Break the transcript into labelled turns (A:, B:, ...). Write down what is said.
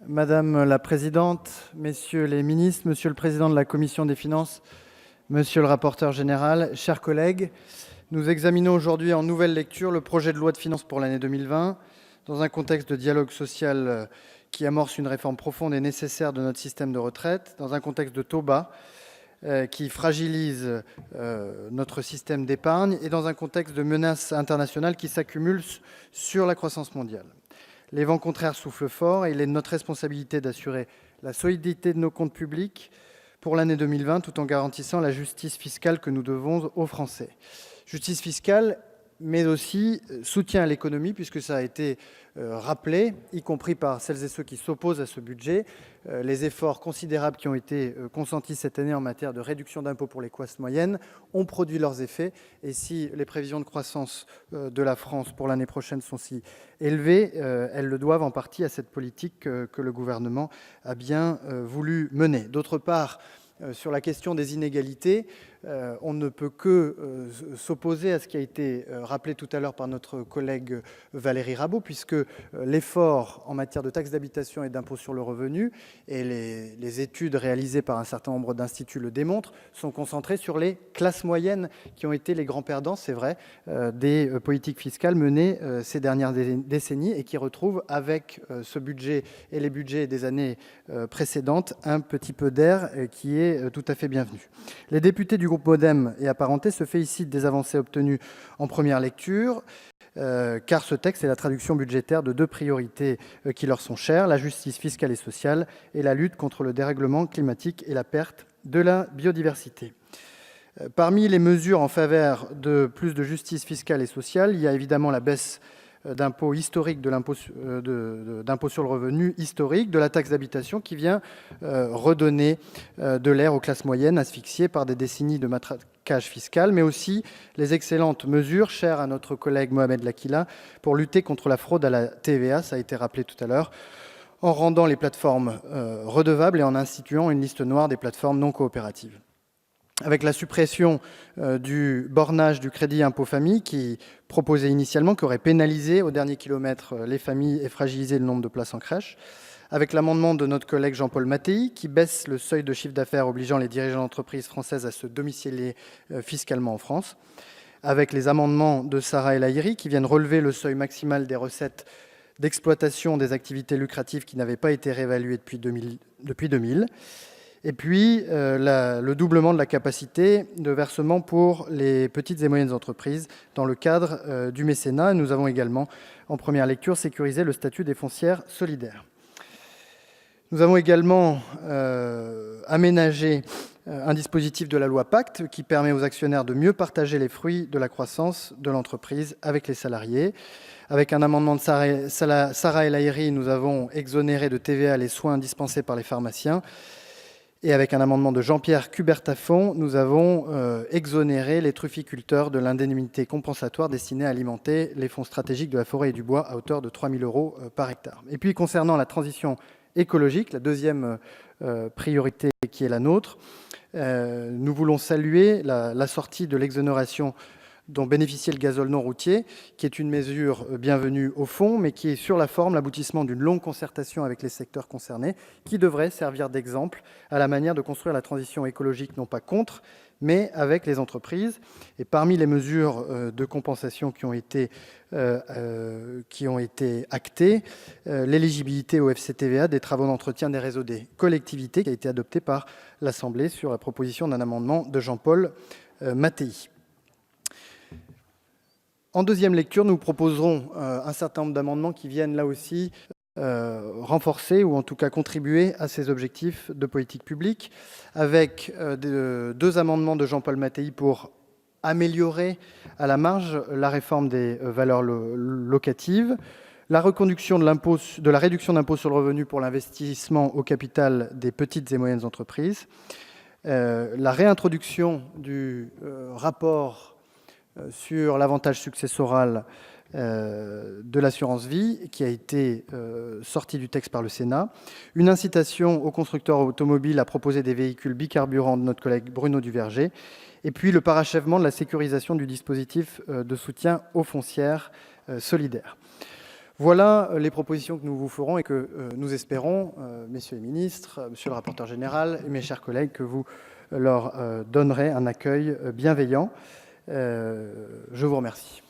A: Madame la Présidente, Messieurs les ministres, Monsieur le Président de la Commission des finances, Monsieur le rapporteur général, chers collègues, nous examinons aujourd'hui en nouvelle lecture le projet de loi de finances pour l'année 2020, dans un contexte de dialogue social qui amorce une réforme profonde et nécessaire de notre système de retraite, dans un contexte de taux bas qui fragilise notre système d'épargne et dans un contexte de menaces internationales qui s'accumulent sur la croissance mondiale. Les vents contraires soufflent fort et il est de notre responsabilité d'assurer la solidité de nos comptes publics pour l'année 2020 tout en garantissant la justice fiscale que nous devons aux Français. Justice fiscale, mais aussi soutien à l'économie, puisque ça a été rappelé, y compris par celles et ceux qui s'opposent à ce budget, les efforts considérables qui ont été consentis cette année en matière de réduction d'impôts pour les classes moyennes ont produit leurs effets. Et si les prévisions de croissance de la France pour l'année prochaine sont si élevées, elles le doivent en partie à cette politique que le gouvernement a bien voulu mener. D'autre part, sur la question des inégalités, on ne peut que s'opposer à ce qui a été rappelé tout à l'heure par notre collègue Valérie Rabault, puisque l'effort en matière de taxes d'habitation et d'impôt sur le revenu, et les études réalisées par un certain nombre d'instituts le démontrent, sont concentrés sur les classes moyennes qui ont été les grands perdants, c'est vrai, des politiques fiscales menées ces dernières décennies et qui retrouvent avec ce budget et les budgets des années précédentes un petit peu d'air qui est tout à fait bienvenu. Les députés du groupe MoDem et apparentés se félicitent des avancées obtenues en première lecture, car ce texte est la traduction budgétaire de deux priorités qui leur sont chères, la justice fiscale et sociale et la lutte contre le dérèglement climatique et la perte de la biodiversité. Parmi les mesures en faveur de plus de justice fiscale et sociale, il y a évidemment la baisse d'impôt historique, de l'impôt sur le revenu historique, de la taxe d'habitation qui vient redonner de l'air aux classes moyennes asphyxiées par des décennies de matraquage fiscal, mais aussi les excellentes mesures chères à notre collègue Mohamed Lakila pour lutter contre la fraude à la TVA, ça a été rappelé tout à l'heure, en rendant les plateformes redevables et en instituant une liste noire des plateformes non coopératives. Avec la suppression du bornage du crédit impôt famille qui proposait initialement, qui aurait pénalisé au dernier kilomètre les familles et fragilisé le nombre de places en crèche, avec l'amendement de notre collègue Jean-Paul Mattei qui baisse le seuil de chiffre d'affaires obligeant les dirigeants d'entreprises françaises à se domicilier fiscalement en France, avec les amendements de Sarah El Haïry qui viennent relever le seuil maximal des recettes d'exploitation des activités lucratives qui n'avaient pas été réévaluées depuis 2000, et puis le doublement de la capacité de versement pour les petites et moyennes entreprises dans le cadre du mécénat. Nous avons également, en première lecture, sécurisé le statut des foncières solidaires. Nous avons également aménagé un dispositif de la loi Pacte qui permet aux actionnaires de mieux partager les fruits de la croissance de l'entreprise avec les salariés. Avec un amendement de Sarah El Haïry, nous avons exonéré de TVA les soins dispensés par les pharmaciens. Et avec un amendement de Jean-Pierre Cubertafond, nous avons exonéré les trufficulteurs de l'indemnité compensatoire destinée à alimenter les fonds stratégiques de la forêt et du bois à hauteur de 3 000 € par hectare. Et puis concernant la transition écologique, la deuxième priorité qui est la nôtre, nous voulons saluer la sortie de l'exonération dont bénéficiait le gazole non routier, qui est une mesure bienvenue au fond, mais qui est sur la forme l'aboutissement d'une longue concertation avec les secteurs concernés, qui devrait servir d'exemple à la manière de construire la transition écologique, non pas contre, mais avec les entreprises. Et parmi les mesures de compensation qui ont été actées, l'éligibilité au FCTVA des travaux d'entretien des réseaux des collectivités, qui a été adoptée par l'Assemblée sur la proposition d'un amendement de Jean-Paul Mattei. En deuxième lecture, nous proposerons un certain nombre d'amendements qui viennent là aussi renforcer ou en tout cas contribuer à ces objectifs de politique publique, avec deux amendements de Jean-Paul Mattei pour améliorer à la marge la réforme des valeurs locatives, la reconduction de la réduction d'impôt sur le revenu pour l'investissement au capital des petites et moyennes entreprises, la réintroduction du rapport sur l'avantage successoral de l'assurance vie, qui a été sorti du texte par le Sénat, une incitation aux constructeurs automobiles à proposer des véhicules bicarburants de notre collègue Bruno Duverger, et puis le parachèvement de la sécurisation du dispositif de soutien aux foncières solidaires. Voilà les propositions que nous vous ferons et que nous espérons, messieurs les ministres, monsieur le rapporteur général et mes chers collègues, que vous leur donnerez un accueil bienveillant. Je vous remercie.